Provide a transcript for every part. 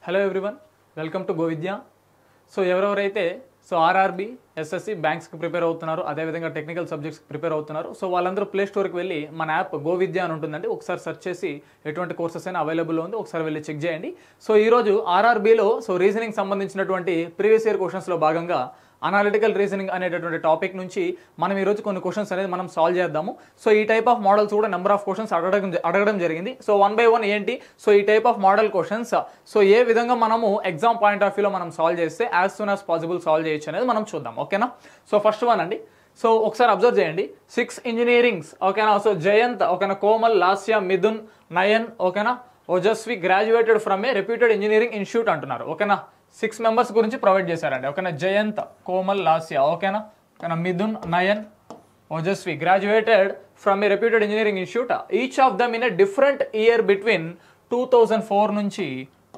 Hello everyone, welcome to Govidya. So ఎవరెవరైతే RRB, SSC, బ్యాంక్స్కి prepare అవుతున్నారు, అదేవిధంగా టెక్నికల్ సబ్జెక్ట్స్కి ప్రిపేర్ అవుతున్నారు. సో వాళ్ళందరూ ప్లే స్టోర్కి వెళ్ళి మన యాప్ గోవిద్య అని ఉంటుందండి. ఒకసారి సెర్చ్ చేసి ఎటువంటి కోర్సెస్ అయినా అవైలబుల్లో ఉంది, ఒకసారి వెళ్ళి చెక్ చేయండి. సో ఈరోజు ఆర్ఆర్బీలో రీజనింగ్ సంబంధించినటువంటి ప్రీవియస్ ఇయర్ క్వశ్చన్స్లో భాగంగా అనాలిటికల్ రీజనింగ్ అనేటటువంటి టాపిక్ నుంచి మనం ఈరోజు కొన్ని క్వశ్చన్స్ అనేది మనం సాల్వ్ చేద్దాము. సో ఈ టైప్ ఆఫ్ మోడల్స్ కూడా నెంబర్ ఆఫ్ క్వశ్చన్స్ అడగడం జరిగింది. సో 1 by 1 ఏంటి, సో ఈ type of model questions so ఏ విధంగా మనము ఎగ్జామ్ పాయింట్ ఆఫ్ వ్యూలో మనం సాల్వ్ చేస్తే as soon as possible solve చేయొచ్చు అనేది మనం చూద్దాం. ఓకేనా? సో ఫస్ట్ వన్ అండి. సో ఒకసారి అబ్జర్వ్ చేయండి. 6 ఇంజనీరింగ్స్, ఓకేనా. సో జయంత్, ఓకేనా, కోమల్, లాస్య, మిథున్, నయన్, ఓకేనా, Ojaswi graduated from A reputed engineering institute అంటున్నారు. ఓకేనా? 6 మెంబర్స్ గురించి ప్రొవైడ్ చేశారండి. ఓకేనా? జయంత్, కోమల్, లాస్య, ఓకేనా, Mithun, Nayan, Ojaswi graduated from A reputed engineering institute. Each of them in a different year between 2004 నుంచి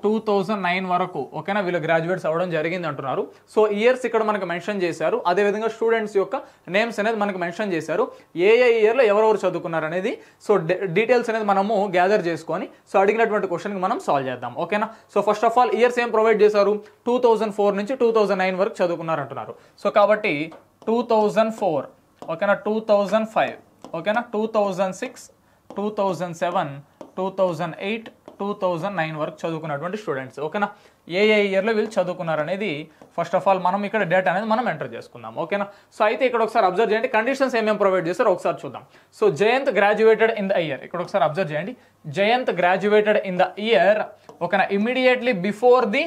2009 వరకు, ఓకేనా, వీళ్ళు గ్రాడ్యుయేట్స్ అవ్వడం జరిగింది అంటున్నారు. సో ఇయర్స్ ఇక్కడ మనకు మెన్షన్ చేశారు, అదేవిధంగా స్టూడెంట్స్ యొక్క నేమ్స్ అనేది మనకు మెన్షన్ చేశారు. ఏ ఇయర్లో ఎవరెవరు చదువుకున్నారు అనేది సో డీటెయిల్స్ అనేది మనము గ్యాదర్ చేసుకొని సో అడిగినటువంటి క్వశ్చన్కి మనం సాల్వ్ చేద్దాం. ఓకేనా? So first of all years ఏం ప్రొవైడ్ చేశారు, 2004 నుంచి 2009 వరకు చదువుకున్నారు అంటున్నారు. సో కాబట్టి 2004, ఓకేనా, 2005, ఓకేనా, 2006, 2007, 2008, 2009 వరకు చదువుకున్నటువంటి స్టూడెంట్స్. ఓకేనా? ఏ ఇయర్లో వీళ్ళు చదువుకున్నారు అనేది ఫస్ట్ ఆఫ్ ఆల్ మనం ఇక్కడ డేటా అనేది మనం ఎంటర్ చేసుకుందాం. ఓకేనా? సో అయితే ఇక్కడ ఒకసారి అబ్జర్వ్ చేయండి, కండిషన్స్ ఏమేమి ప్రొవైడ్ చేస్తారో ఒకసారి చూద్దాం. So Jayant graduated in the year, ఇక్కడ ఒకసారి అబ్జర్వ్ చేయండి. Jayant graduated in the year, ఓకేనా, immediately before the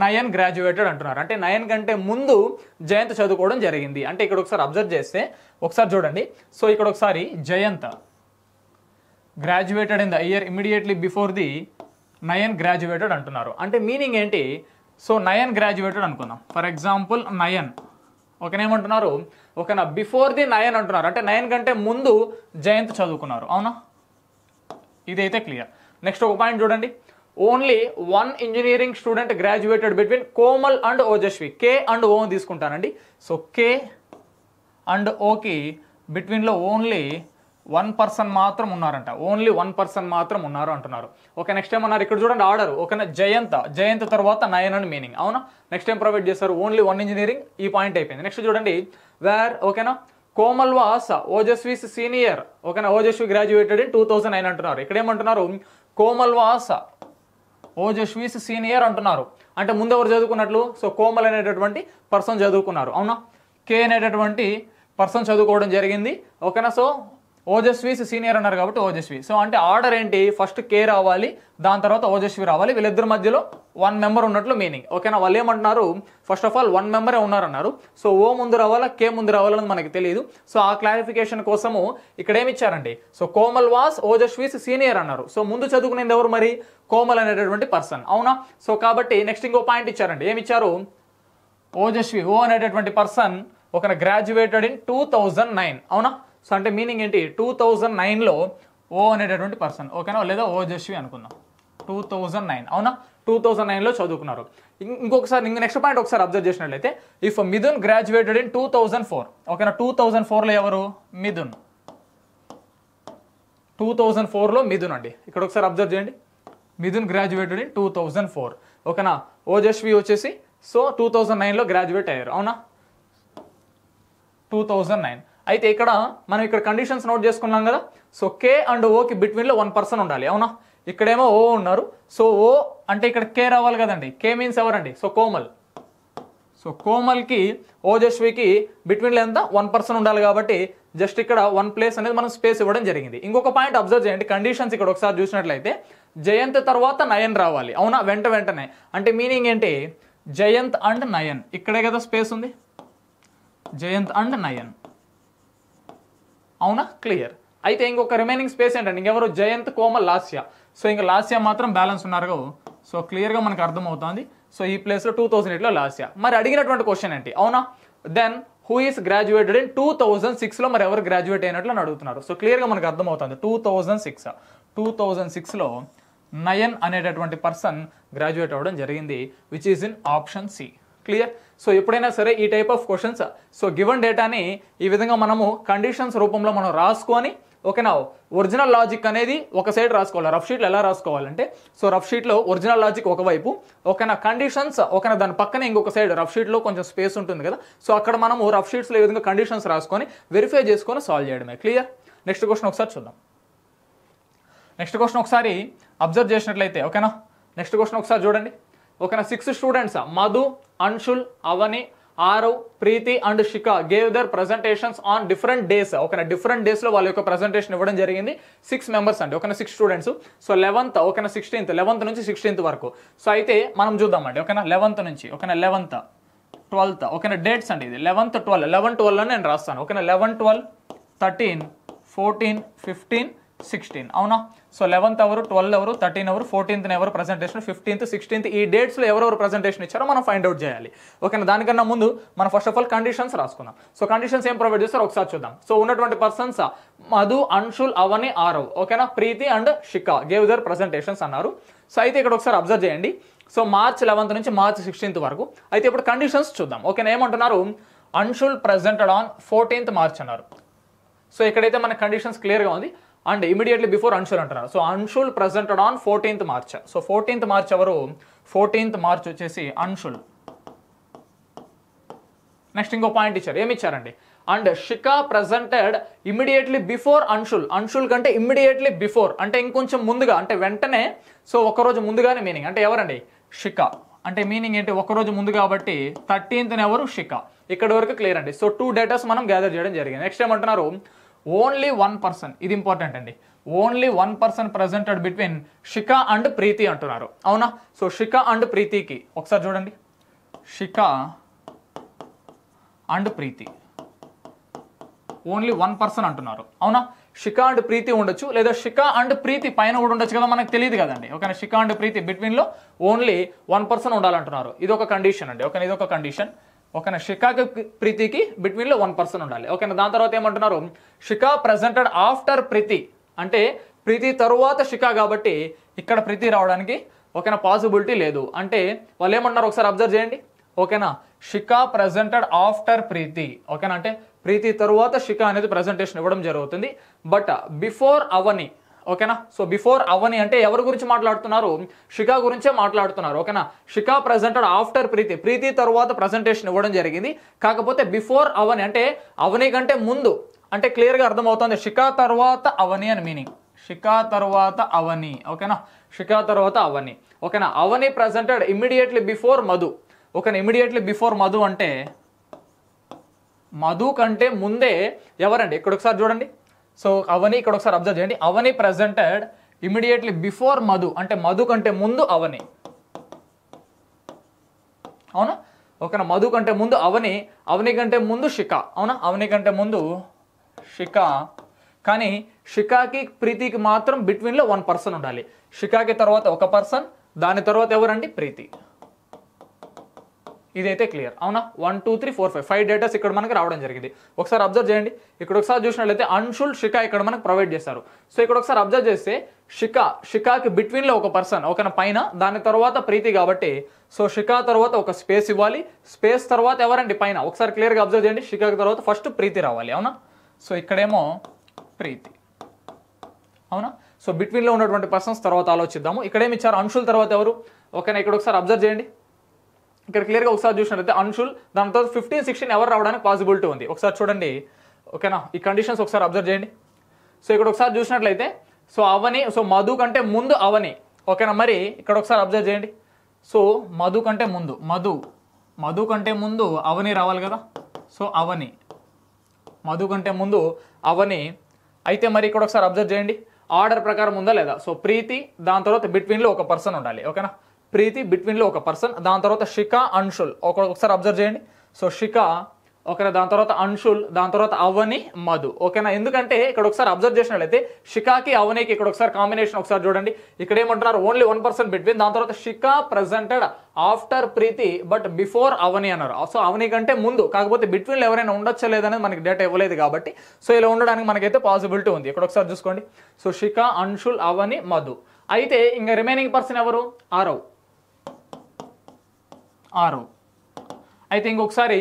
Nayan graduated అంటున్నారు. అంటే నయన్ కంటే ముందు జయంత్ చదువుకోవడం జరిగింది. అంటే ఇక్కడ ఒకసారి అబ్జర్వ్ చేస్తే ఒకసారి చూడండి. సో ఇక్కడ ఒకసారి Jayant graduated in the year immediately before the Nayan graduated అంటున్నారు. అంటే మీనింగ్ ఏంటి, సో నయన్ గ్రాడ్యుయేటెడ్ అనుకుందాం. ఫర్ ఎగ్జాంపుల్ నయన్, ఓకేనా, ఏమంటున్నారు, ఓకేనా, బిఫోర్ ది నయన్ అంటున్నారు. అంటే నయన్ కంటే ముందు జయంత్ చదువుకున్నారు. అవునా? ఇదైతే క్లియర్. నెక్స్ట్ ఒక పాయింట్ చూడండి. Only 1 engineering student graduated between Komal and Ojaswi. K and O తీసుకుంటానండి. సో కే అండ్ ఓకి బిట్వీన్లో ఓన్లీ 1 పర్సన్ మాత్రం ఉన్నారంట. ఓన్లీ 1 పర్సన్ మాత్రం ఉన్నారు అంటున్నారు. ఓకే, నెక్స్ట్ ఏమన్నారు ఇక్కడ చూడండి ఆర్డర్. ఓకేనా? జయంత్ తర్వాత నయన్ అని మీనింగ్. అవునా? నెక్స్ట్ ఏం ప్రొవైడ్ చేస్తారు, ఓన్లీ 1 ఇంజనీరింగ్. ఈ పాయింట్ అయిపోయింది. నెక్స్ట్ చూడండి, వేర్, ఓకేనా, కోమల్ వాస్ ఓజస్విస్ సీనియర్. ఓకేనా? ఓజస్వి గ్రాడ్యుయేటెడ్ ఇన్ 2009 అంటున్నారు. ఇక్కడ ఏమంటున్నారు, కోమల్ వాస్ ఓజస్విస్ సీనియర్ అంటున్నారు. అంటే ముందు ఎవరు చదువుకున్నట్లు, సో కోమల్ అనేటటువంటి పర్సన్ చదువుకున్నారు. అవునా? కే అనేటటువంటి పర్సన్ చదువుకోవడం జరిగింది. ఓకేనా? సో ఓజస్విస్ సీనియర్ అన్నారు కాబట్టి ఓజస్వి. సో అంటే ఆర్డర్ ఏంటి, ఫస్ట్ కే రావాలి, దాని తర్వాత ఓజస్వి రావాలి. వీళ్ళిద్దరి మధ్యలో 1 మెంబర్ ఉన్నట్లు మీనింగ్. ఓకేనా? వాళ్ళు ఏమంటున్నారు, ఫస్ట్ ఆఫ్ ఆల్ 1 మెంబరే ఉన్నారన్నారు. సో ఓ ముందు రావాలా, కే ముందు రావాలని మనకి తెలియదు. సో ఆ క్లారిఫికేషన్ కోసము ఇక్కడ ఏమి ఇచ్చారండి, సో కోమల్ వాస్ ఓజస్విస్ సీనియర్ అన్నారు. సో ముందు చదువుకునేది ఎవరు మరి, కోమల్ అనేటటువంటి పర్సన్. అవునా? సో కాబట్టి నెక్స్ట్ ఇంకో పాయింట్ ఇచ్చారండి. ఏమి ఇచ్చారు, ఓజస్వి, ఓ అనేటటువంటి పర్సన్ ఒక గ్రాడ్యుయేటెడ్ ఇన్ 2009. అవునా? సో అంటే మీనింగ్ ఏంటి, 2009లో ఓ అనేటటువంటి పర్సన్, ఓకేనా, లేదా ఓజస్వి అనుకుందాం, 2009. అవునా? 2009లో చదువుకున్నారు. ఇంకొకసారి నెక్స్ట్ పాయింట్ ఒకసారి అబ్జర్వ్ చేసినట్లయితే, ఇఫ్ మిథున్ గ్రాడ్యుయేటెడ్ ఇన్ 2004, ఓకేనా, 2004లో ఎవరు, మిథున్. 2004లో మిథున్ అండి. ఇక్కడ ఒకసారి అబ్జర్వ్ చేయండి, మిథున్ గ్రాడ్యుయేటెడ్ ఇన్ 2004. ఓకేనా? ఓజస్వి వచ్చేసి సో 2009లో గ్రాడ్యుయేట్ అయ్యారు. అవునా? 2009. అయితే ఇక్కడ మనం ఇక్కడ కండిషన్స్ నోట్ చేసుకున్నాం కదా. సో కే అండ్ ఓకి బిట్వీన్లో 1 పర్సన్ ఉండాలి. అవునా? ఇక్కడేమో ఓ ఉన్నారు. సో ఓ అంటే ఇక్కడ కే రావాలి కదండి. కే మీన్స్ ఎవరండి, సో కోమల్. సో కోమల్కి ఓజస్వికి బిట్వీన్లో ఎంత, 1 పర్సన్ ఉండాలి కాబట్టి జస్ట్ ఇక్కడ 1 ప్లేస్ అనేది మనం స్పేస్ ఇవ్వడం జరిగింది. ఇంకొక పాయింట్ అబ్జర్వ్ చేయండి, కండిషన్స్ ఇక్కడ ఒకసారి చూసినట్లయితే జయంత్ తర్వాత నయన్ రావాలి. అవునా? వెంటనే. అంటే మీనింగ్ ఏంటి, జయంత్ అండ్ నయన్. ఇక్కడే కదా స్పేస్ ఉంది, జయంత్ అండ్ నయన్. అవునా? క్లియర్. అయితే ఇంకొక రిమైనింగ్ స్పేస్ ఏంటంటే ఇంకెవరు, జయంత్, కోమల్, లాస్య. సో ఇంకా లాస్య మాత్రం బ్యాలెన్స్ ఉన్నారు. సో క్లియర్గా మనకు అర్థమవుతుంది. సో ఈ ప్లేస్లో 2008లో లాస్య. మరి అడిగినటువంటి క్వశ్చన్ ఏంటి, అవునా, then who is graduated in 2006లో మరి ఎవరు గ్రాడ్యుయేట్ అయినట్లు అని అడుగుతున్నారు. సో క్లియర్గా మనకు అర్థమవుతుంది, 2006లో నయన్ అనేటటువంటి పర్సన్ గ్రాడ్యుయేట్ అవ్వడం జరిగింది, which is in option C. Clear. So ఎప్పుడైనా సరే ఈ type of questions so given డేటాని ఈ విధంగా మనము కండిషన్స్ రూపంలో మనం రాసుకొని ఓకేనా. ఒరిజినల్ లాజిక్ అనేది ఒక సైడ్ రాసుకోవాలి. రఫ్ షీట్లో ఎలా రాసుకోవాలంటే, సో రఫ్ షీట్లో ఒరిజినల్ లాజిక్ ఒకవైపు, ఓకేనా, కండిషన్స్ ఓకేనా దాని పక్కనే ఇంకొక సైడ్ రఫ్ షీట్లో కొంచెం స్పేస్ ఉంటుంది కదా, సో అక్కడ మనము రఫ్ షీట్స్లో ఈ విధంగా కండిషన్స్ రాసుకొని వెరిఫై చేసుకొని సాల్వ్ చేయడమే. క్లియర్. నెక్స్ట్ క్వశ్చన్ ఒకసారి చూద్దాం. నెక్స్ట్ క్వశ్చన్ ఒకసారి అబ్జర్వ్ చేసినట్లయితే, ఓకేనా, నెక్స్ట్ క్వశ్చన్ ఒకసారి చూడండి. ఓకేనా, 6 students Madhu, Anshul, Avani, Aarav, Preethi and Shikha gave their presentations on different days. ఓకేనా, డిఫరెంట్ డేస్ లో వాళ్ళ యొక్క ప్రజెంటేషన్ ఇవ్వడం జరిగింది. 6 మెంబర్స్ అండి. ఓకేనా, 6 స్టూడెంట్స్. సో 11th ఓకేనా 16th 11th నుంచి 16th వరకు. సో అయితే మనం చూద్దామండి. ఓకేనా, 11th నుంచి ఓకేనా 11th 12th ఓకేనా డేట్స్ అండి. ఇది 11th 12 11 12 అని నేను రాస్తాను. ఓకేనా, 11 12 13 14 15 16 అవునా. సో 11th ఎవరు, 12 ఎవరు, 13 ఎవరు, 14th ఎవరు ప్రజెంటేషన్, 15th 16th ఈ డేట్స్లో ఎవరెవరు ప్రజెంటేషన్ ఇచ్చారో మనం ఫైండ్ అవుట్ చేయాలి. ఓకేనా, దానికన్నా ముందు మనం ఫస్ట్ ఆఫ్ ఆల్ కండిషన్స్ రాసుకుందాం. సో కండిషన్స్ ఏం ప్రొవైడ్ చేస్తారో ఒకసారి చూద్దాం. సో ఉన్నటువంటి పర్సన్స్ మధు, అంశుల్, అవని, ఆరవ్, ఓకేనా, Preethi and Shikha gave their presentations అన్నారు. సో అయితే ఇక్కడ ఒకసారి అబ్జర్వ్ చేయండి. సో మార్చ్ 11th నుంచి మార్చ్ 16th వరకు. అయితే ఇప్పుడు కండిషన్స్ చూద్దాం. ఓకేనా, ఏమంటున్నారు, Anshul presented on 14th March అన్నారు. సో ఇక్కడైతే మన కండిషన్స్ క్లియర్గా ఉంది. అండ్ ఇమీడియట్లీ బిఫోర్ అంశుల్ అంటున్నారు. So Anshul presented on 14th March. So 14th March ఎవరు, 14th మార్చ్ వచ్చేసి అంశుల్. నెక్స్ట్ ఇంకో పాయింట్ ఇచ్చారు. ఏమి ఇచ్చారండి, and Shikha presented immediately before Anshul. Anshul కంటే ఇమీడియట్లీ బిఫోర్ అంటే ఇంకొంచెం ముందుగా, అంటే వెంటనే. సో ఒకరోజు ముందుగానే మీనింగ్ అంటే ఎవరండి, శిఖ. అంటే మీనింగ్ ఏంటి, ఒకరోజు ముందు కాబట్టి 13th ఎవరు, శిఖ. ఇక్కడ వరకు క్లియర్ అండి. సో 2 డేటాస్ మనం గ్యాదర్ చేయడం జరిగింది. నెక్స్ట్ ఏమంటున్నారు, ఓన్లీ 1 పర్సన్, ఇది ఇంపార్టెంట్ అండి, only 1 person presented between Shikha and Preethi అంటున్నారు. అవునా. సో శిఖ అండ్ ప్రీతికి ఒకసారి చూడండి, Shikha and Preethi only 1 person అంటున్నారు. అవునా. శిఖ అండ్ ప్రీతి ఉండొచ్చు, లేదా శిఖ అండ్ ప్రీతి పైన కూడా ఉండొచ్చు కదా, మనకు తెలియదు కదండి. ఓకేనా, శిఖ అండ్ ప్రీతి బిట్వీన్ లో ఓన్లీ 1 పర్సన్ ఉండాలంటున్నారు. ఇది ఒక కండిషన్ అండి. ఓకేనా, ఇది ఒక కండిషన్. ఓకేనా, శిఖకి ప్రీతికి బిట్వీన్ లో 1 పర్సన్ ఉండాలి. ఓకేనా, దాని తర్వాత ఏమంటున్నారు, శిఖ ప్రెజెంటెడ్ ఆఫ్టర్ ప్రీతి, అంటే ప్రీతి తరువాత శిఖ కాబట్టి ఇక్కడ ప్రీతి రావడానికి ఓకేనా పాసిబిలిటీ లేదు. అంటే వాళ్ళు ఏమంటున్నారు ఒకసారి అబ్జర్వ్ చేయండి. ఓకేనా, శిఖ ప్రెజెంటెడ్ ఆఫ్టర్ ప్రీతి. ఓకేనా, అంటే ప్రీతి తరువాత శిఖ అనేది ప్రెజెంటేషన్ ఇవ్వడం జరుగుతుంది. బట్ బిఫోర్ అవని. ఓకేనా, సో బిఫోర్ అవని అంటే ఎవరి గురించి మాట్లాడుతున్నారు, శిఖ గురించే మాట్లాడుతున్నారు. ఓకేనా, శిఖ ప్రెజెంటెడ్ ఆఫ్టర్ ప్రీతి, ప్రీతి తరువాత ప్రెజెంటేషన్ ఇవ్వడం జరిగింది. కాకపోతే బిఫోర్ అవని అంటే అవని కంటే ముందు, అంటే క్లియర్గా అర్థమవుతుంది శిఖ తర్వాత అవని అని మీనింగ్. శిఖ తర్వాత అవని. ఓకేనా, శిఖ తర్వాత అవని. ఓకేనా, అవని ప్రెజెంటెడ్ ఇమ్మీడియట్లీ బిఫోర్ మధు. ఓకేనా, ఇమ్మీడియట్లీ బిఫోర్ మధు అంటే మధు కంటే ముందే ఎవరండి, ఇక్కడ ఒకసారి చూడండి. సో అవని ఇక్కడ ఒకసారి అబ్జర్వ్ చేయండి. అవని ప్రెజెంటెడ్ ఇమీడియట్లీ బిఫోర్ మధు, అంటే మధు కంటే ముందు అవని. అవునా. ఓకేనా, మధు కంటే ముందు అవని, అవని కంటే ముందు శిఖ. అవునా, అవని కంటే ముందు శిఖ. కానీ శిఖకి ప్రీతికి మాత్రం బిట్వీన్లో 1 పర్సన్ ఉండాలి. శిఖకి తర్వాత 1 పర్సన్, దాని తర్వాత ఎవరండి, ప్రీతి. ఇదైతే క్లియర్. అవునా, 1 2 3 4 5 డేటాస్ ఇక్కడ మనకి రావడం జరిగింది. ఒకసారి అబ్జర్వ్ చేయండి. ఇక్కడ ఒకసారి చూసినట్లయితే అంశుల్, శిఖ ఇక్కడ మనకు ప్రొవైడ్ చేస్తారు. సో ఇక్కడ ఒకసారి అబ్జర్వ్ చేస్తే శిఖకి బిట్వీన్లో 1 పర్సన్, ఓకేనా, పైన, దాని తర్వాత ప్రీతి కాబట్టి సో శిఖ తర్వాత ఒక స్పేస్ ఇవ్వాలి. స్పేస్ తర్వాత ఎవరండి, పైన. ఒకసారి క్లియర్గా అబ్జర్వ్ చేయండి. శిఖకి తర్వాత ఫస్ట్ ప్రీతి రావాలి. అవునా, సో ఇక్కడేమో ప్రీతి. అవునా, సో బిట్వీన్లో ఉన్నటువంటి పర్సన్స్ తర్వాత ఆలోచిద్దాము. ఇక్కడేమి ఇచ్చారు, అంశుల్ తర్వాత ఎవరు. ఓకేనా, ఇక్కడ ఒకసారి అబ్జర్వ్ చేయండి. ఇక్కడ క్లియర్గా ఒకసారి చూసినట్లయితే అంశుల్, దాని తర్వాత 15 16 ఎవరు రావడానికి పాసిబిలిటీ ఉంది. ఒకసారి చూడండి. ఓకేనా, ఈ కండిషన్స్ ఒకసారి అబ్జర్వ్ చేయండి. సో ఇక్కడ ఒకసారి చూసినట్లయితే సో అవని, సో మధు కంటే ముందు అవని. ఓకేనా, మరి ఇక్కడ ఒకసారి అబ్జర్వ్ చేయండి. సో మధు కంటే ముందు మధు కంటే ముందు అవని రావాలి కదా. సో అవని, మధు కంటే ముందు అవని. అయితే మరి ఇక్కడ ఒకసారి అబ్జర్వ్ చేయండి, ఆర్డర్ ప్రకారం ఉందా లేదా. సో ప్రీతి, దాని తర్వాత బిట్వీన్లో 1 పర్సన్ ఉండాలి. ఓకేనా, ప్రీతి బిట్వీన్లో 1 పర్సన్, దాని తర్వాత శిఖ, అంశుల్. ఒకసారి అబ్జర్వ్ చేయండి. సో శిఖ, ఓకేనా, దాని తర్వాత అంశుల్, దాని తర్వాత అవని, మధు. ఓకేనా, ఎందుకంటే ఇక్కడ ఒకసారి అబ్జర్వ్ చేసినట్లయితే శిఖకి అవనికి ఇక్కడ ఒకసారి కాంబినేషన్ ఒకసారి చూడండి. ఇక్కడ ఏమంటున్నారు, ఓన్లీ 1 పర్సన్ బిట్వీన్, దాని తర్వాత Shikha presented after Preethi but before Avani అన్నారు. సో అవని కంటే ముందు, కాకపోతే బిట్వీన్లో ఎవరైనా ఉండొచ్చా లేదనేది మనకి డేటా ఇవ్వలేదు కాబట్టి సో ఇలా ఉండడానికి మనకైతే పాసిబిలిటీ ఉంది. ఇక్కడ ఒకసారి చూసుకోండి. సో శిఖ, అంశుల్, అవని, మధు. అయితే ఇంకా రిమైనింగ్ పర్సన్ ఎవరు, ఆరవ్. అయితే ఇంకొకసారి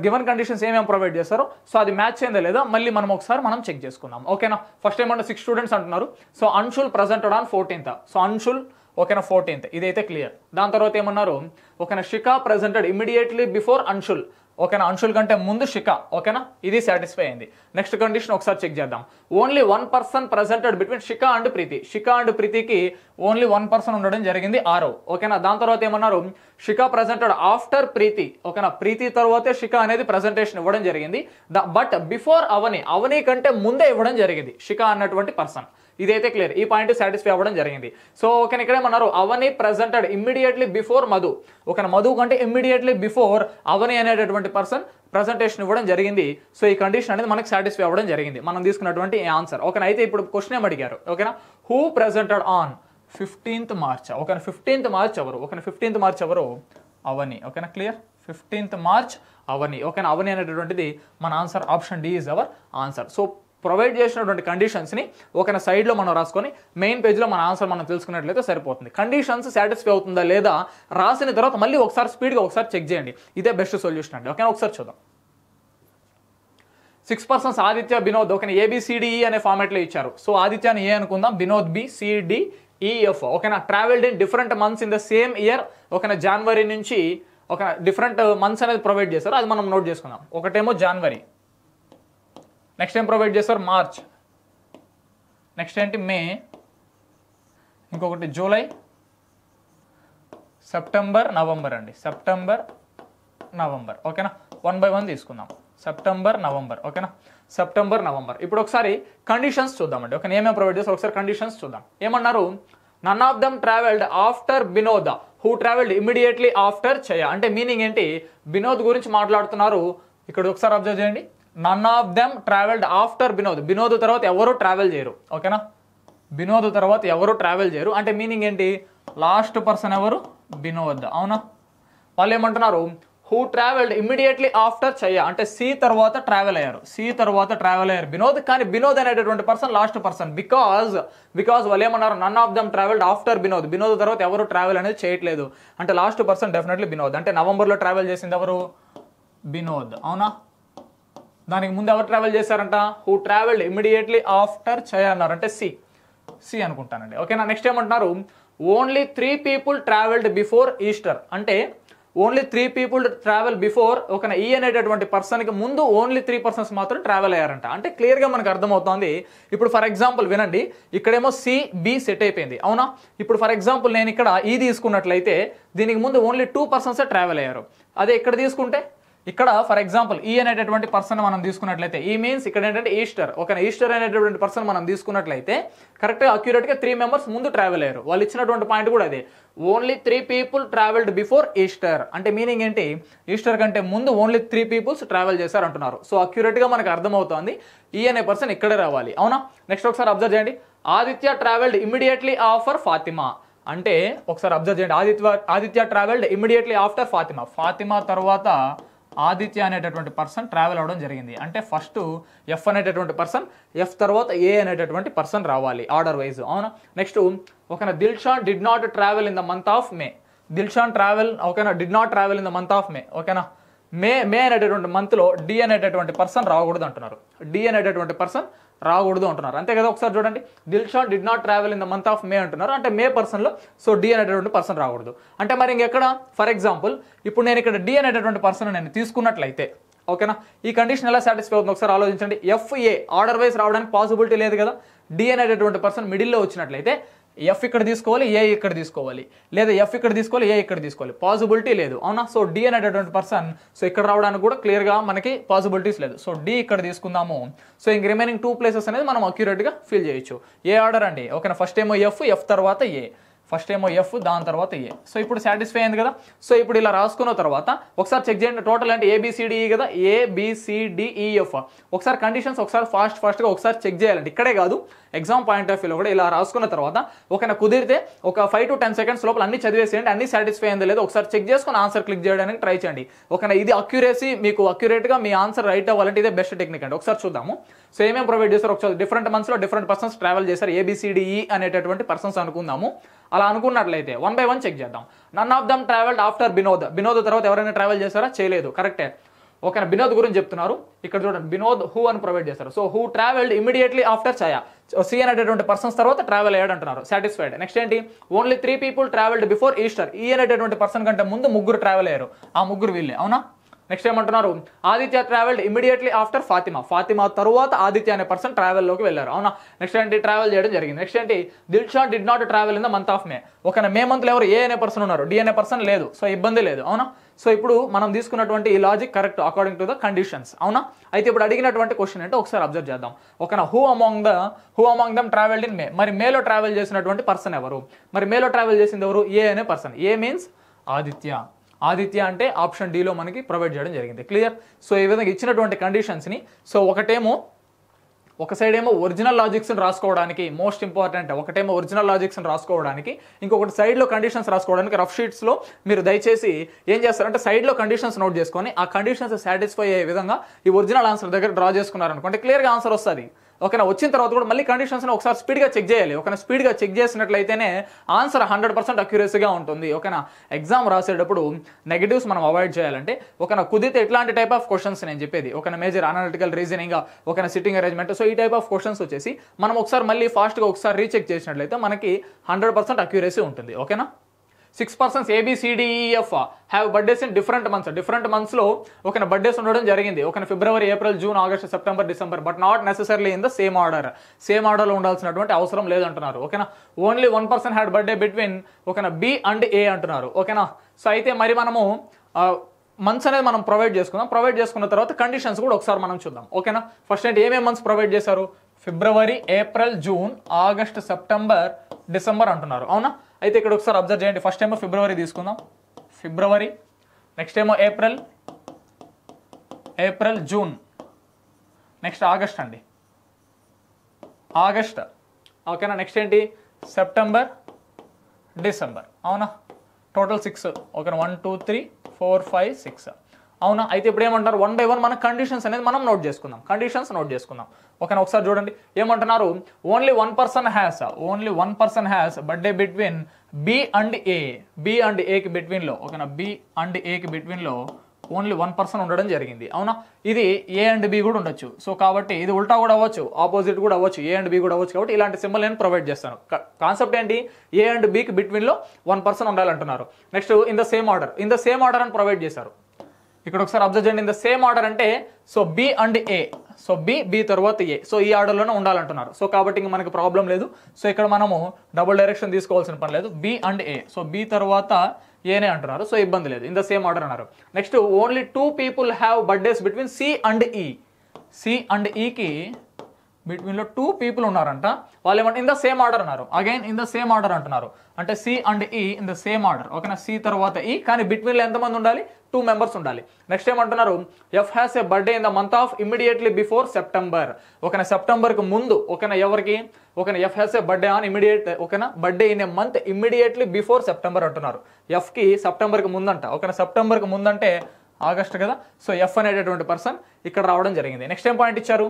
గివెన్ కండిషన్స్ ఏమేమి ప్రొవైడ్ చేస్తారో సో అది మ్యాచ్ అయిందా లేదా మళ్ళీ మనం చెక్ చేసుకుందాం. ఓకేనా, ఫస్ట్ ఏమన్నా 6 స్టూడెంట్స్ అంటున్నారు. So Anshul presented on 14th. So Anshul ఓకేనా 14th, ఇదైతే క్లియర్. దాని తర్వాత ఏమన్నారు, ఓకేనా Shikha presented immediately before Anshul. ఓకేనా, అన్షుల్ కంటే ముందు శిఖ. ఓకేనా, ఇది సాటిస్ఫై అయింది. నెక్స్ట్ కండిషన్ ఒకసారి చెక్ చేద్దాం. Only 1 person presented between Shikha and Preethi. Shikha and ప్రీతికి ఓన్లీ 1 పర్సన్ ఉండడం జరిగింది, ఆరో. ఓకేనా, దాని తర్వాత ఏమన్నారు, శిఖ ప్రజెంటెడ్ ఆఫ్టర్ ప్రీతి. ఓకేనా, ప్రీతి తర్వాతే శిఖ అనేది ప్రజెంటేషన్ ఇవ్వడం జరిగింది. బట్ బిఫోర్ అవని కంటే ముందే ఇవ్వడం జరిగింది శిఖ అన్నటువంటి పర్సన్. ఇదైతే క్లియర్, ఈ పాయింట్ సాటిస్ఫై అవ్వడం జరిగింది. సో ఓకే, ఇక్కడ ఏమన్నారు, Avani presented immediately before Madhu. Okay, Madhu కంటే ఇమ్మీడియట్లీ బిఫోర్ అవని అనేటటువంటి పర్సన్ ప్రజెంటేషన్ ఇవ్వడం జరిగింది. సో ఈ కండిషన్ అనేది మనకి సాటిస్ఫై అవ్వడం జరిగింది, మనం తీసుకున్నటువంటి ఆన్సర్. ఓకేనా, అయితే ఇప్పుడు క్వశ్చన్ ఏం అడిగారు. ఓకేనా, who presented on 15th March. ఓకేనా, 15th March ఎవరు? ఓకేనా, 15th March ఎవరు? అవని. ఓకేనా, క్లియర్, 15th March అవని. ఓకేనా, అవని అనేటటువంటిది మన answer. Option D is our answer. So provide చేసినటువంటి కండిషన్స్ని ఒక సైడ్లో మనం రాసుకొని మెయిన్ పేజ్లో మన ఆన్సర్ మనం తెలుసుకున్నట్లయితే సరిపోతుంది. కండిషన్స్ సాటిస్ఫై అవుతుందా లేదా రాసిన తర్వాత మళ్ళీ ఒకసారి స్పీడ్గా ఒకసారి చెక్ చేయండి, ఇదే బెస్ట్ సొల్యూషన్ అండి. ఓకే, ఒకసారి చూద్దాం. 6 persons Aditya, Binod. Okay, ABCDE అనే ఫార్మాట్లో ఇచ్చారు. సో ఆదిత్యాని ఏ అనుకుందాం, బినోద్ బి, CDEF. ఓకేనా, travelled in different months in the same year. ఓకేనా, జనవరి నుంచి ఒక డిఫరెంట్ మంత్స్ అనేది ప్రొవైడ్ చేస్తారు, అది మనం నోట్ చేసుకుందాం. ఒకటేమో జనవరి, నెక్స్ట్ ఏం ప్రొవైడ్ చేస్తారు, మార్చ్, నెక్స్ట్ ఏంటి మే, ఇంకొకటి జూలై, సెప్టెంబర్, నవంబర్ అండి. September, November. ఓకేనా, 1 by 1 తీసుకుందాం. September, November. ఓకేనా, సెప్టెంబర్, నవంబర్. ఇప్పుడు ఒకసారి కండిషన్స్ చూద్దామండి. ఓకే, ఏమేమి ప్రొవైడ్ చేస్తారు ఒకసారి కండిషన్స్ చూద్దాం. ఏమన్నారు, none of them travelled after Binod, who travelled immediately after Chaya. అంటే మీనింగ్ ఏంటి, బినోద్ గురించి మాట్లాడుతున్నారు. ఇక్కడ ఒకసారి అబ్జర్వ్ చేయండి, none of them travelled after Binod. Binod తర్వాత ఎవరు ట్రావెల్ చేయరు. ఓకేనా, బినోద్ తర్వాత ఎవరు ట్రావెల్ చేయరు అంటే మీనింగ్ ఏంటి, లాస్ట్ పర్సన్ ఎవరు, బినోద్. అవునా, వాళ్ళు ఏమంటున్నారు, హూ ట్రావెల్డ్ ఇమ్మీడియట్లీ ఆఫ్టర్ చయ్య అంటే సి తర్వాత ట్రావెల్ అయ్యారు బినోద్. కానీ బినోద్ అనేటటువంటి పర్సన్ లాస్ట్ పర్సన్. బికాజ్ వాళ్ళు ఏమన్నారు, none of them travelled after Binod. Binod తర్వాత ఎవరు ట్రావెల్ అనేది చేయట్లేదు అంటే లాస్ట్ పర్సన్ డెఫినెట్లీ బినోద్. అంటే నవంబర్లో ట్రావెల్ చేసింది ఎవరు, బినోద్. అవునా, దానికి ముందు ఎవరు ట్రావెల్ చేశారంట, హూ ట్రావెల్డ్ ఇమ్మీడియట్లీ ఆఫ్టర్ చయ అన్నారు అంటే సి అనుకుంటానండి. ఓకేనా, నెక్స్ట్ ఏమంటున్నారు, only 3 people travelled before Easter. అంటే ఓన్లీ 3 people ట్రావెల్ బిఫోర్. ఓకేనా, ఈ అనేటటువంటి పర్సన్కి ముందు ఓన్లీ 3 persons మాత్రం ట్రావెల్ అయ్యారంట. అంటే క్లియర్గా మనకు అర్థమవుతోంది. ఇప్పుడు ఫర్ ఎగ్జాంపుల్ వినండి, ఇక్కడేమో CB సెట్ అయిపోయింది. అవునా, ఇప్పుడు ఫర్ ఎగ్జాంపుల్ నేను ఇక్కడ ఈ తీసుకున్నట్లయితే దీనికి ముందు ఓన్లీ 2 persons ట్రావెల్ అయ్యారు. అదే ఇక్కడ తీసుకుంటే ఇక్కడ ఫర్ ఎగ్జాంపుల్ ఈ అనేటటువంటి పర్సన్ మనం తీసుకున్నట్లయితే ఈ మీన్స్ ఇక్కడ ఏంటంటే ఈస్టర్. ఓకే, ఈస్టర్ అనేటటువంటి పర్సన్ మనం తీసుకున్నట్లయితే కరెక్ట్గా అక్యురేట్గా 3 members ముందు ట్రావెల్ అయ్యారు. వాళ్ళు ఇచ్చినటువంటి పాయింట్ కూడా అదే, only 3 people travelled before Easter. అంటే మీనింగ్ ఏంటి, ఈస్టర్ కంటే ముందు ఓన్లీ 3 people ట్రావెల్ చేశారు అంటున్నారు. సో అక్యురేట్గా మనకు అర్థమవుతోంది ఈ అనే పర్సన్ ఇక్కడే రావాలి. అవునా, నెక్స్ట్ ఒకసారి అబ్జర్వ్ చేయండి, Aditya travelled immediately offer Fatima. అంటే ఒకసారి అబ్జర్వ్ చేయండి, Aditya travelled immediately after Fatima తర్వాత ఆదిత్య అనేటటువంటి పర్సన్ ట్రావెల్ అవడం జరిగింది. అంటే ఫస్ట్ ఎఫ్ అనేటటువంటి పర్సన్, ఎఫ్ తర్వాత ఏ అనేటటువంటి పర్సన్ రావాలి ఆర్డర్ వైజ్. అవునా, నెక్స్ట్ ఓకేనా, Dilshan did not travel in the month of May. Dilshan travel ఓకేనా did not travel in the month of May. ఓకేనా, మే అనేటటువంటి మంత్లో డి అనేటటువంటి పర్సన్ రాకూడదు అంటున్నారు. డి అనేటటువంటి పర్సన్ రాకూడదు అంటున్నారు, అంతే కదా. ఒకసారి చూడండి, Dilshan did not travel in the month of మే అంటున్నారు. అంటే మే పర్సన్లో సో డి అనేటటువంటి పర్సన్ రాకూడదు. అంటే మరి ఇంకెక్కడ ఫర్ ఎగ్జాంపుల్ ఇప్పుడు నేను ఇక్కడ డి అనేటటువంటి పర్సన్ నేను తీసుకున్నట్లయితే ఓకేనా, ఈ కండిషన్ ఎలా సాటిస్ఫై అవుతుంది ఒకసారి ఆలోచించండి. ఎఫ్ఏ ఆర్డర్ వైజ్ రావడానికి పాసిబిలిటీ లేదు కదా. డి అనేటటువంటి పర్సన్ మిడిల్లో వచ్చినట్లయితే ఎఫ్ ఇక్కడ తీసుకోవాలి, ఏ ఇక్కడ తీసుకోవాలి, లేదా ఎఫ్ ఇక్కడ తీసుకోవాలి, ఏ ఇక్కడ తీసుకోవాలి, పాసిబిలిటీ లేదు. అవునా, సో డి అనేటటువంటి పర్సన్ సో ఇక్కడ రావడానికి కూడా క్లియర్గా మనకి పాసిబిలిటీస్ లేదు. సో డి ఇక్కడ తీసుకుందాము. సో ఇంక రిమైనింగ్ 2 places అనేది మనం అక్యురేట్గా ఫీల్ చేయొచ్చు. ఏ ఆర్డర్ అండి, ఓకేనా, ఫస్ట్ ఏమో ఎఫ్ తర్వాత ఏ, ఫస్ట్ ఏమో ఎఫ్ దాని తర్వాత ఏ. సో ఇప్పుడు సాటిస్ఫై అయింది కదా. సో ఇప్పుడు ఇలా రాసుకున్న తర్వాత ఒకసారి చెక్ చేయండి, టోటల్ అంటే ABCDE కదా, ABCDEF. ఒకసారి కండిషన్స్ ఒకసారి ఫాస్ట్గా ఒకసారి చెక్ చేయాలండి. ఇక్కడే కాదు ఎగ్జామ్ పాయింట్ ఆఫ్ వ్యూలో కూడా ఇలా రాసుకున్న తర్వాత ఒకనా కుదిరితే ఒక 5 to 10 seconds లోపల అన్ని చదివేసేయండి, అన్ని సాటిస్ఫై అయిందో లేదో ఒకసారి చెక్ చేసుకుని ఆన్సర్ క్లిక్ చేయడానికి ట్రై చేయండి. ఓకేనా, ఇది అక్యురేసీ మీకు అక్యురేట్గా మీ ఆన్సర్ రైట్ అవ్వాలంటే ఇదే బెస్ట్ టెక్నిక్ అండి. ఒకసారి చూద్దాము. సో ఏమేమి ప్రొవైడ్ చేస్తారు ఒకసారి, డిఫరెంట్ మంత్స్లో డిఫరెంట్ పర్సన్స్ ట్రావెల్ చేశారు, ABCDE అనేటటువంటి పర్సన్స్ అనుకుందాము. అలా అనుకున్నట్లయితే 1 by 1 చెక్ చేద్దాం. None of them travelled after Binod తర్వాత ఎవరైనా ట్రావెల్ చేశారా? చేయలేదు, కరెక్టే. ఓకేనా, బినోద్ గురించి చెప్తున్నారు. ఇక్కడ చూడండి, బినోద్ హూ అని ప్రొవైడ్ చేస్తారు. So who travelled immediately after Chhaya, C అనేటటువంటి పర్సన్స్ తర్వాత ట్రావెల్ అయ్యాడు అంటున్నారు. సాటిస్ఫైడ్. నెక్స్ట్ ఏంటి, only 3 people travelled before Easter, ఈ అనేటటువంటి పర్సన్ కంటే ముందు 3 ట్రావెల్ అయ్యారు, ఆ 3 వీళ్ళే, అవునా. నెక్స్ట్ ఏమంటున్నారు, Aditya travelled immediately after Fatima తరువాత ఆదిత్య అనే పర్సన్ ట్రావెల్లోకి వెళ్ళారు, అవునా. నెక్స్ట్ ఏంటి, ట్రావెల్ చేయడం జరిగింది. నెక్స్ట్ ఏంటి, Dilshad did not travel in the month of May. ఓకేనా, మే మంత్లో ఎవరు ఏ అనే పర్సన్ ఉన్నారు, డి అనే పర్సన్ లేదు, సో ఇబ్బంది లేదు, అవునా. సో ఇప్పుడు మనం తీసుకున్నటువంటి ఈ logic correct according to the conditions, అవునా. అయితే ఇప్పుడు అడిగినటువంటి క్వశ్చన్ అంటే ఒకసారి అబ్జర్వ్ చేద్దాం. ఓకేనా, who among them travelled in May, మరి మేలో ట్రావెల్ చేసినటువంటి పర్సన్ ఎవరు, మరి మేలో ట్రావెల్ చేసింది ఎవరు, ఏ అనే పర్సన్. ఏ మీన్స్ ఆదిత్య అంటే ఆప్షన్ డిలో మనకి ప్రొవైడ్ చేయడం జరిగింది. క్లియర్. సో ఈ విధంగా ఇచ్చినటువంటి కండిషన్స్ని, సో ఒక సైడ్ ఏమో ఒరిజినల్ లాజిక్స్ని రాసుకోవడానికి మోస్ట్ ఇంపార్టెంట్, ఒకటేమో ఒరిజినల్ లాజిక్స్ని రాసుకోవడానికి, ఇంకొకటి సైడ్లో కండిషన్స్ రాసుకోవడానికి. రఫ్ షీట్స్లో మీరు దయచేసి ఏం చేస్తారంటే సైడ్లో కండిషన్స్ నోట్ చేసుకొని ఆ కండిషన్స్ సాటిస్ఫై అయ్యే విధంగా ఈ ఒరిజినల్ ఆన్సర్ దగ్గర డ్రా చేసుకున్నారనుకోండి క్లియర్గా ఆన్సర్ వస్తుంది. ఓకేనా, వచ్చిన తర్వాత కూడా మళ్ళీ కండిషన్స్ని ఒకసారి స్పీడ్గా చెక్ చేయాలి. ఓకేనా, స్పీడ్గా చెక్ చేసినట్లయితేనే ఆన్సర్ 100% అక్యురసీగా ఉంటుంది. ఓకేనా, ఎగ్జామ్ రాసేటప్పుడు నెగిటివ్స్ మనం అవాయిడ్ చేయాలంటే ఓకేనా, కుదిరితే ఎట్లాంటి టైప్ ఆఫ్ క్వశ్చన్స్ నేను చెప్పేది, ఓకేనా, మేజర్ అనలిటికల్ రీజనింగ్, ఓకేనా, సిట్టింగ్ అరేంజ్మెంట్, సో ఈ టైప్ ఆఫ్ క్వశ్చన్స్ వచ్చేసి మనం ఒకసారి మళ్ళీ ఫాస్ట్గా ఒకసారి రీచెక్ చేసినట్లయితే మనకి 100% అక్యురసీ ఉంటుంది. ఓకేనా, 6 persons ABCDEF have birthdays in different మంత్స్లో ఓకేనా బర్త్డేస్ ఉండడం జరిగింది. ఓకేనా, February, April, June, August, September, December, but not necessarily in the same ఆర్డర్లో ఉండాల్సినటువంటి అవసరం లేదంటున్నారు. ఓకేనా, ఓన్లీ 1 person హ్యాడ్ బర్త్డే బిట్వీన్ ఓకేనా B and A అంటున్నారు. ఓకేనా, సో అయితే మరి మనము మంత్స్ అనేది మనం ప్రొవైడ్ చేసుకున్న తర్వాత కండిషన్స్ కూడా ఒకసారి మనం చూద్దాం. ఓకేనా, ఫస్ట్ ఏంటి ఏమేమి మంత్స్ ప్రొవైడ్ చేశారు, February, April, June, August, September, December అంటున్నారు, అవునా. అయితే ఇక్కడ ఒకసారి అబ్జర్వ్ చేయండి. ఫస్ట్ ఏమో ఫిబ్రవరి తీసుకుందాం, ఫిబ్రవరి. నెక్స్ట్ ఏమో ఏప్రిల్, జూన్. నెక్స్ట్ ఆగస్ట్ అండి, ఆగస్ట్. ఓకేనా, నెక్స్ట్ ఏంటి సెప్టెంబర్, డిసెంబర్, అవునా. టోటల్ 6. ఓకేనా, 1 2 3 4 5 6, అవునా. అయితే ఇప్పుడు ఏమంటారు, 1 by 1 మన కండిషన్స్ అనేది మనం నోట్ చేసుకుందాం. ఓకేనా, ఒకసారి చూడండి ఏమంటున్నారు, only 1 person has birthday between B and A కి బిట్వీన్లో, ఓకేనా, B and A కి బిట్వీన్లో ఓన్లీ 1 person ఉండడం జరిగింది, అవునా. ఇది A and B కూడా ఉండొచ్చు. సో కాబట్టి ఇది ఉల్టా కూడా అవ్వచ్చు, ఆపోజిట్ కూడా అవ్వచ్చు, A and B కూడా అవ్వచ్చు. కాబట్టి ఇలాంటి సింబల్ నేను ప్రొవైడ్ చేస్తాను. కాన్సెప్ట్ ఏంటి, A and B కి బిట్వీన్లో 1 person ఉండాలంటున్నారు. Next in the same order అని ప్రొవైడ్ చేశారు. ఇక్కడ ఒకసారి అబ్జర్వ్ చేయండి, ఇన్ ద సేమ్ ఆర్డర్ అంటే so B and A, so B తర్వాత A, సో ఈ ఆర్డర్లోనే ఉండాలంటున్నారు. సో కాబట్టి ఇంక మనకి ప్రాబ్లం లేదు. సో ఇక్కడ మనము డబుల్ డైరెక్షన్ తీసుకోవాల్సిన పని లేదు. B and A, so B తర్వాత ఏనే అంటున్నారు, సో ఇబ్బంది లేదు. ఇన్ ద సేమ్ ఆర్డర్ అన్నారు. Next only 2 people have birthdays between C and E కి బిట్వీన్లో 2 people ఉన్నారంట. వాళ్ళు ఏమంటే ఇన్ ద సేమ్ ఆర్డర్ అన్నారు. Again in the same order అంటున్నారు, అంటే C and E in the same order. ఓకేనా, C తర్వాత E, కానీ బిట్వీన్లో ఎంతమంది ఉండాలి, 2 members ఉండాలి. నెక్స్ట్ ఏమంటున్నారు, F has a birthday in the month of immediately before September. ఓకేనా, సెప్టెంబర్కి ముందు. ఓకేనా, ఎవరికి, ఓకేనా, F has a birthday on immediate, ఓకేనా, birthday in a month immediately before September అంటున్నారు. Fకి సెప్టెంబర్కి ముందంట. ఓకేనా, సెప్టెంబర్కి ముందంటే ఆగస్ట్ కదా. సో F అనేటటువంటి పర్సన్ ఇక్కడ రావడం జరిగింది. నెక్స్ట్ ఏం పాయింట్ ఇచ్చారు,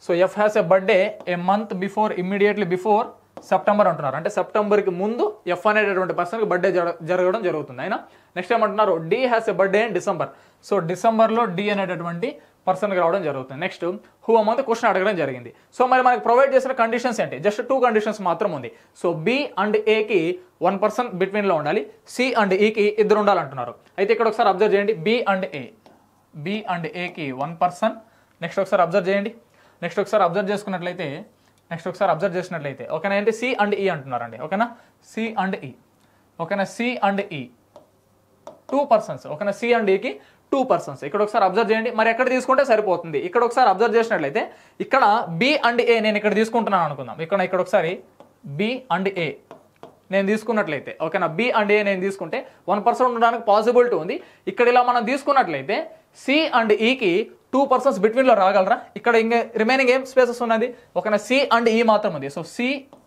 so F has a birthday A month before immediately before September అంటున్నారు. అంటే సెప్టెంబర్కి ముందు F అనేటటువంటి పర్సన్కి బర్త్డే జరగడం జరుగుతుంది అయినా. నెక్స్ట్ ఏమంటున్నారు, D has a birthday in December. So డిసెంబర్లో D అనేటటువంటి పర్సన్కి రావడం జరుగుతుంది. నెక్స్ట్ హూ అమౌంట్ క్వశ్చన్ అడగడం జరిగింది. సో మరి మనకి ప్రొవైడ్ చేసిన కండిషన్స్ ఏంటి, జస్ట్ 2 conditions మాత్రం ఉంది. సో B and A కి 1 person బిట్వీన్లో ఉండాలి, C and E కి 2 ఉండాలంటున్నారు. అయితే ఇక్కడ ఒకసారి అబ్జర్వ్ చేయండి, B and A కి 1 person. నెక్స్ట్ ఒకసారి అబ్జర్వ్ చేయండి. నెక్స్ట్ ఒకసారి అబ్జర్వ్ చేసినట్లయితే ఓకేనా, ఏంటి C and E అంటున్నారండి. ఓకేనా, C and E, ఓకేనా, C and E 2 persons. ఓకేనా, C and E కి 2 persons. ఇక్కడ ఒకసారి అబ్జర్వ్ చేయండి, మరి ఎక్కడ తీసుకుంటే సరిపోతుంది. ఇక్కడ ఒకసారి అబ్జర్వ్ చేసినట్లయితే ఇక్కడ B and A నేను ఇక్కడ తీసుకుంటున్నాను అనుకుందాం. ఇక్కడ ఒకసారి B and A నేను తీసుకున్నట్లయితే, ఓకేనా, B and A నేను తీసుకుంటే 1 person ఉండడానికి పాసిబిలిటీ ఉంది. ఇక్కడ ఇలా మనం తీసుకున్నట్లయితే C and E కి 2 persons బిట్వీన్లో రాగలరా, ఇక్కడ ఇంకా రిమైనింగ్ ఏం స్పేసెస్ ఉన్నది, ఓకేనా, C and E మాత్రం ఉంది. సో C,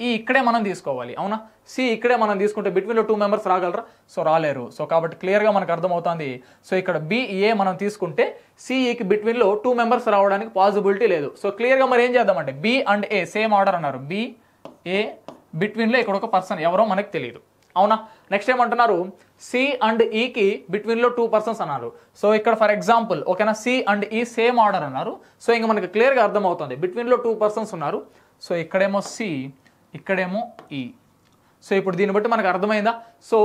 E ఇక్కడే మనం తీసుకోవాలి, అవునా. C ఇక్కడే మనం తీసుకుంటే బిట్వీన్లో 2 members రాగలరా, సో రాలేరు. సో కాబట్టి క్లియర్గా మనకు అర్థమవుతుంది. సో ఇక్కడ B, A మనం తీసుకుంటే C, E కి బిట్వీన్లో 2 members రావడానికి పాసిబిలిటీ లేదు. సో క్లియర్గా మరి ఏం చేద్దామంటే B and A same order అన్నారు, B, A బిట్వీన్లో ఇక్కడ ఒక పర్సన్ ఎవరో మనకు తెలియదు, అవునా. నెక్స్ట్ ఏమంటున్నారు, సి అండ్ ఈకి బిట్వీన్లో 2 పర్సన్స్ అన్నారు. సో ఇక్కడ ఫర్ ఎగ్జాంపుల్ ఓకేనా, సి అండ్ ఈ సేమ్ ఆర్డర్ అన్నారు. సో ఇంకా మనకి క్లియర్గా అర్థమవుతుంది బిట్వీన్లో 2 పర్సన్స్ ఉన్నారు. సో ఇక్కడేమో సి, ఇక్కడేమో ఈ. సో ఇప్పుడు దీన్ని బట్టి మనకు అర్థమైందా. సో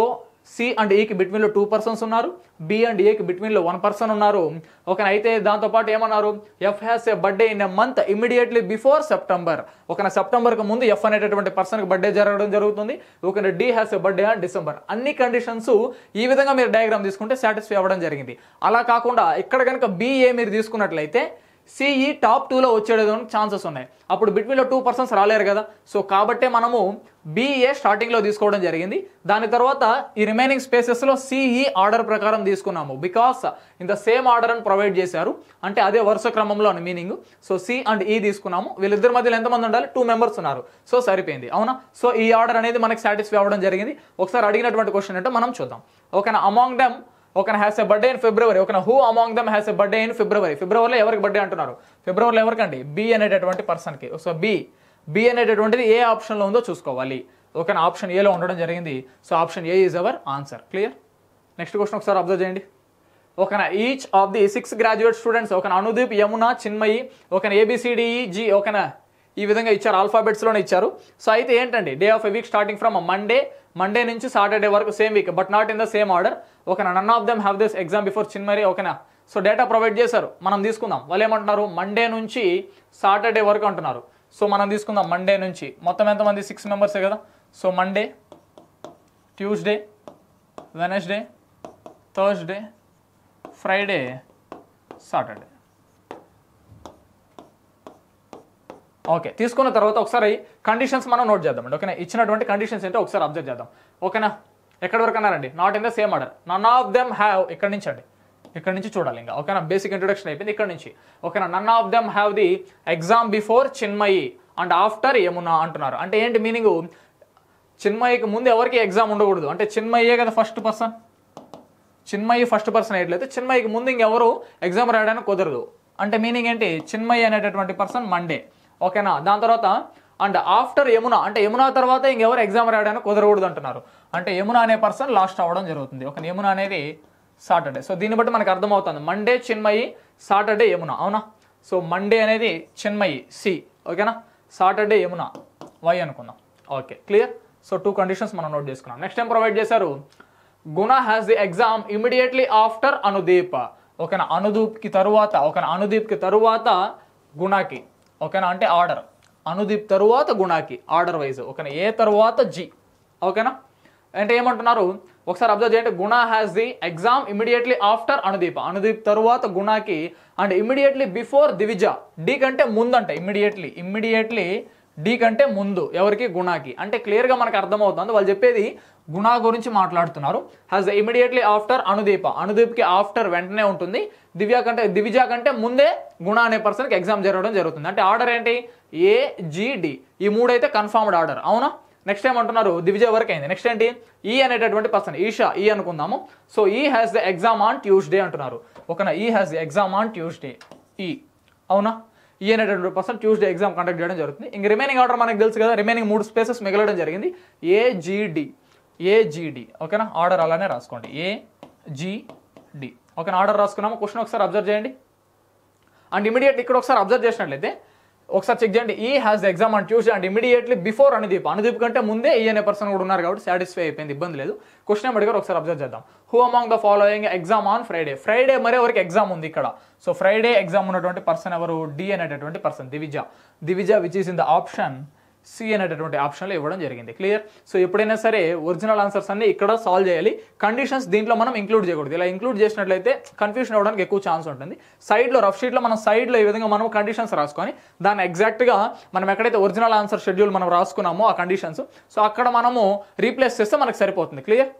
సి అండ్ ఈకి బిట్వీన్లో 2 పర్సన్స్ ఉన్నారు, బి అండ్ ఏకి బిట్వీన్లో 1 పర్సన్ ఉన్నారు. ఓకే, అయితే దాంతోపాటు ఏమన్నారు, F has a birthday in a month immediately before September. ఒక సెప్టెంబర్కి ముందు ఎఫ్ అనేటటువంటి పర్సన్కి బర్త్డే జరగడం జరుగుతుంది. Okay, D has a birthday on December. అన్ని కండిషన్స్ ఈ విధంగా మీరు డయాగ్రామ్ తీసుకుంటే సాటిస్ఫై అవ్వడం జరిగింది. అలా కాకుండా ఇక్కడ కనుక బిఏ మీరు తీసుకున్నట్లయితే సిఈ టాప్ 2లో వచ్చేయడానికి ఛాన్సెస్ ఉన్నాయి. అప్పుడు బిట్వీన్లో 2 పర్సన్స్ రాలేరు కదా. సో కాబట్టే మనము బిఏ స్టార్టింగ్లో తీసుకోవడం జరిగింది. దాని తర్వాత ఈ రిమైనింగ్ స్పేసెస్లో సిఈ ఆర్డర్ ప్రకారం తీసుకున్నాము. Because in the same order అని ప్రొవైడ్ చేశారు, అంటే అదే వరుస క్రమంలో అని మీనింగ్. సో సి అండ్ ఈ తీసుకున్నాము. వీళ్ళిద్దరి మధ్యలో ఎంతమంది ఉండాలి, 2 మెంబర్స్ ఉన్నారు. సో సరిపోయింది, అవునా. సో ఈ ఆర్డర్ అనేది మనకి సాటిస్ఫై అవ్వడం జరిగింది. ఒకసారి అడిగినటువంటి క్వశ్చన్ అంటే మనం చూద్దాం. ఓకేనా, అమాంగ్ దెమ్ ఓకేనా has a birthday in February. ఓకేనా, who among them has a birthday in February. ఫిబ్రవరిలో ఎవరికి బర్త్డే అంటున్నారు, ఫిబ్రవరిలో ఎవరికండి, బి అనేటటువంటి పర్సన్కి. సో బి అనేటటువంటిది ఏ ఆప్షన్లో ఉందో చూసుకోవాలి. ఓకేనా, ఆప్షన్ ఏలో ఉండడం జరిగింది. So option A is our answer. Clear. Next question ఒకసారి అబ్జర్వ్ చేయండి. ఓకేనా, each of the 6 graduate students ఓకేనా అనుదీప్, యమున, చిన్మయి ఓకేనా ABCDEG ఓకేనా ఈ విధంగా ఇచ్చారు, ఆల్ఫాబెట్స్లోనే ఇచ్చారు. సో అయితే ఏంటండి, day of a week starting from Monday నుంచి సాటర్డే వరకు same week but not in the same order. ఓకేనా, none of them have this exam before Chinmayi. ఓకేనా, సో డేటా ప్రొవైడ్ చేశారు, మనం తీసుకుందాం. వాళ్ళు ఏమంటున్నారు, మండే నుంచి సాటర్డే వరకు అంటున్నారు. సో మనం తీసుకుందాం మండే నుంచి. మొత్తం ఎంతమంది, 6 మెంబర్సే కదా. So Monday, Tuesday, Wednesday, Thursday, Friday, Saturday. Okay, తీసుకున్న తర్వాత ఒకసారి కండిషన్స్ మనం నోట్ చేద్దామండి. ఓకేనా, ఇచ్చినటువంటి కండిషన్స్ ఏంటో ఒకసారి అబ్జర్వ్ చేద్దాం. ఓకేనా, ఎక్కడి వరకు అన్నారండి, not in the same order. None of them have, ఇక్కడ నుంచి అండి, ఇక్కడ నుంచి చూడాలి ఇంకా. ఓకేనా, బేసిక్ ఇంట్రొడక్షన్ అయిపోయింది ఇక్కడ నుంచి. ఓకేనా, none of them have the exam before Chinmayi and after Yamuna అంటున్నారు. అంటే ఏంటి మీనింగ్, చిన్మయికి ముందు ఎవరికి ఎగ్జామ్ ఉండకూడదు. అంటే చిన్మయ్యే కదా first person, Chinmayi first person అయ్యట్లయితే చిన్మయికి ముందు ఇంకెవరు ఎగ్జామ్ రాయడానికి కుదరదు. అంటే మీనింగ్ ఏంటి, చిన్మయి అనేటటువంటి పర్సన్ మండే. ఓకేనా, దాని తర్వాత అండ్ ఆఫ్టర్ యమున, అంటే యమున తర్వాత ఇంకెవరు ఎగ్జామ్ రాయడానికి కుదరకూడదు అంటున్నారు. అంటే యమున అనే పర్సన్ లాస్ట్ అవ్వడం జరుగుతుంది. ఓకే, యమున అనేది సాటర్డే. సో దీన్ని బట్టి మనకు అర్థమవుతుంది, మండే చిన్మయి, సాటర్డే యమున, అవునా. సో మండే అనేది చిన్మయి సి, ఓకేనా, సాటర్డే యమున వై అనుకుందాం. Okay, clear. సో 2 కండిషన్స్ మనం నోట్ చేసుకున్నాం. నెక్స్ట్ టైం ప్రొవైడ్ చేశారు, గుణ has the exam immediately after Anudeep. ఓకేనా, అనుదీప్కి తరువాత, ఓకేనా, అనుదీప్కి తరువాత గుణకి. ఓకేనా, అంటే ఆర్డర్, అనుదీప్ తరువాత గుణకి ఆర్డర్ వైజ్. ఓకేనా, ఏ తరువాత జి. ఓకేనా, అంటే ఏమంటున్నారు ఒకసారి అబ్జర్వ్ చేయండి. గుణ has the exam immediately after Anudeep, Anudeep తరువాత గుణకి and immediately before Divija, D కంటే ముందు అంటే ఇమ్మీడియట్లీ డి కంటే ముందు ఎవరికి, గుణకి. అంటే క్లియర్గా మనకు అర్థమవుతుంది వాళ్ళు చెప్పేది గుణ గురించి మాట్లాడుతున్నారు. హ్యాస్ ఇమీడియట్లీ ఆఫ్టర్ అనుదీప్, అనుదీప్కి ఆఫ్టర్ వెంటనే ఉంటుంది. దివిజ కంటే ముందే గుణ అనే పర్సన్కి ఎగ్జామ్ జరగడం జరుగుతుంది. అంటే ఆర్డర్ ఏంటి, AGD, ఈ 3 అయితే కన్ఫర్మ్డ్ ఆర్డర్, అవునా. నెక్స్ట్ ఏమంటున్నారు, దివిజ వరకు అయింది. నెక్స్ట్ ఏంటి, ఈ అనేటటువంటి పర్సన్ ఈషా, ఈ అనుకుందాము. సో ఈ has the exam on Tuesday అంటున్నారు. ఓకేనా, ఈ has the exam on Tuesday, ఈ, అవునా. ఈ అనేటటువంటి పర్సన్ ట్యూస్డే ఎగ్జామ్ కండక్ట్ చేయడం జరుగుతుంది. ఇంక రిమైనింగ్ ఆర్డర్ మనకు తెలుసు కదా, రిమైనింగ్ 3 స్పేసెస్ మిగలడం జరిగింది. AGD. ఓకేనా, ఆర్డర్ అలానే రాసుకోండి, AGD. ఓకేనా, ఆర్డర్ రాసుకున్నాము. క్వశ్చన్ ఒకసారి అబ్జర్వ్ చేయండి. అండ్ ఇమీడియట్ ఇక్కడ ఒకసారి అబ్జర్వ్ చేసినట్లయితే ఒకసారి చెక్ చేయండి, ఈ has the exam on Tuesday and immediately before Anudeep కంటే ముందే ఈ అనే పర్సన్ కూడా ఉన్నారు కాబట్టి సాటిస్ఫై అయిపోయింది, ఇబ్బంది లేదు. క్వశ్చన్ ఏం అడిగారు ఒకసారి అబ్జర్వ్ చేద్దాం. Who among the following exam on Friday మరి ఎవరికి ఎగ్జామ్ ఉంది ఇక్కడ. సో ఫ్రైడే ఎగ్జామ్ ఉన్నటువంటి పర్సన్ ఎవరు, డి అనేటటువంటి person, Divija which is in the option C అనేటటువంటి ఆప్షన్లో ఇవ్వడం జరిగింది. క్లియర్. సో ఎప్పుడైనా సరే ఒరిజినల్ ఆన్సర్స్ అన్ని ఇక్కడ సాల్వ్ చేయాలి. కండిషన్స్ దీంట్లో మనం ఇంక్లూడ్ చేయకూడదు. ఇలా ఇంక్లూడ్ చేసినట్లయితే కన్ఫ్యూషన్ అవ్వడానికి ఎక్కువ ఛాన్స్ ఉంటుంది. సైడ్లో రఫ్ షీట్లో మనం సైడ్లో ఈ విధంగా మనం కండిషన్స్ రాసుకొని దాన్ని ఎగ్జాక్ట్గా మనం ఎక్కడైతే ఒరిజినల్ ఆన్సర్ షెడ్యూల్ మనం రాసుకున్నామో ఆ కండిషన్స్, సో అక్కడ మనము రీప్లేస్ చేస్తే మనకు సరిపోతుంది. క్లియర్.